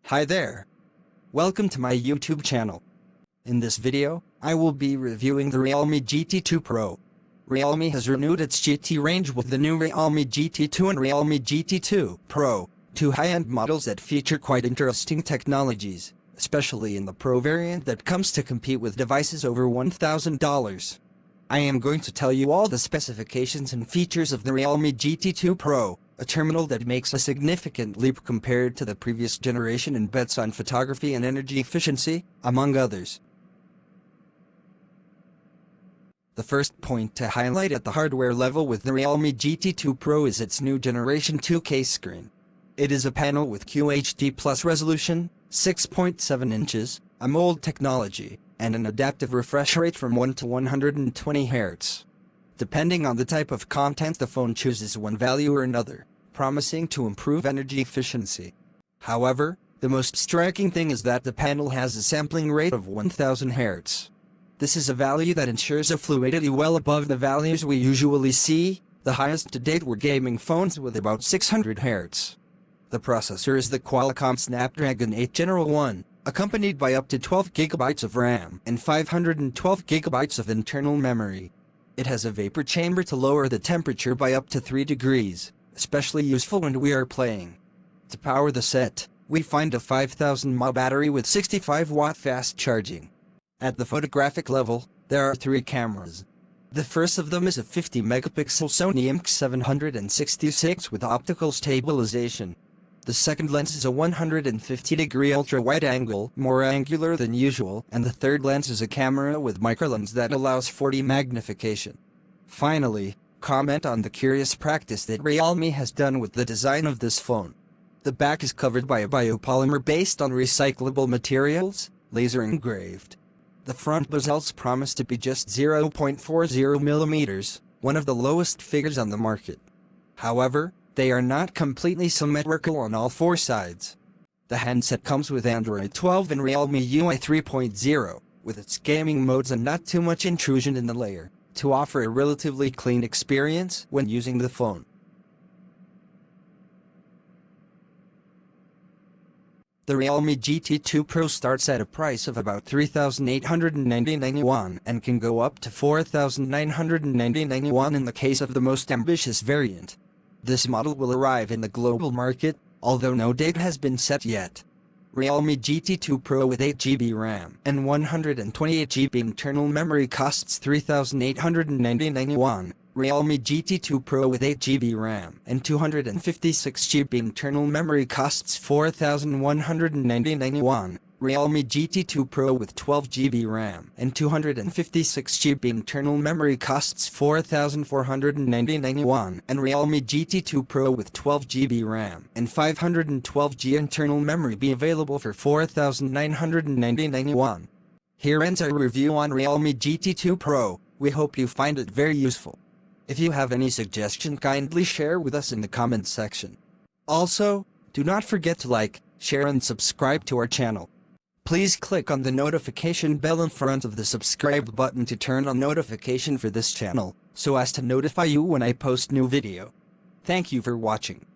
Hi there. Welcome to my YouTube channel. In this video, I will be reviewing the Realme GT2 Pro. Realme has renewed its GT range with the new Realme GT2 and Realme GT2 Pro, two high-end models that feature quite interesting technologies, especially in the Pro variant that comes to compete with devices over $1,000. I am going to tell you all the specifications and features of the Realme GT2 Pro, a terminal that makes a significant leap compared to the previous generation and bets on photography and energy efficiency, among others. The first point to highlight at the hardware level with the Realme GT2 Pro is its new generation 2K screen. It is a panel with QHD Plus resolution, 6.7 inches, AMOLED technology, and an adaptive refresh rate from 1 to 120 Hz. Depending on the type of content, the phone chooses one value or another, promising to improve energy efficiency. However, the most striking thing is that the panel has a sampling rate of 1000 Hz. This is a value that ensures a fluidity well above the values we usually see. The highest to date were gaming phones with about 600 Hz. The processor is the Qualcomm Snapdragon 8 Gen 1, accompanied by up to 12 GB of RAM and 512 GB of internal memory. It has a vapor chamber to lower the temperature by up to 3 degrees, especially useful when we are playing. To power the set, we find a 5000 mAh battery with 65 watt fast charging. At the photographic level, there are 3 cameras. The first of them is a 50 megapixel Sony IMX766 with optical stabilization. The second lens is a 150-degree ultra-wide-angle, more angular than usual, and the third lens is a camera with microlens that allows 4D magnification. Finally, comment on the curious practice that Realme has done with the design of this phone. The back is covered by a biopolymer based on recyclable materials, laser engraved. The front bezels promise to be just 0.40 millimeters, one of the lowest figures on the market. However, they are not completely symmetrical on all 4 sides. The handset comes with Android 12 and Realme UI 3.0, with its gaming modes and not too much intrusion in the layer, to offer a relatively clean experience when using the phone. The Realme GT2 Pro starts at a price of about 3,899 yuan and can go up to 4,999 yuan in the case of the most ambitious variant. This model will arrive in the global market, although no date has been set yet. Realme GT2 Pro with 8GB RAM and 128GB internal memory costs 3,899 yuan. Realme GT2 Pro with 8GB RAM and 256GB internal memory costs 4,199 yuan. Realme GT2 Pro with 12GB RAM and 256GB internal memory costs 4,499 yuan, and Realme GT2 Pro with 12GB RAM and 512GB internal memory be available for 4,999 yuan. Here ends our review on Realme GT2 Pro. We hope you find it very useful. If you have any suggestion, kindly share with us in the comments section. Also, do not forget to like, share and subscribe to our channel. Please click on the notification bell in front of the subscribe button to turn on notification for this channel, so as to notify you when I post new video. Thank you for watching.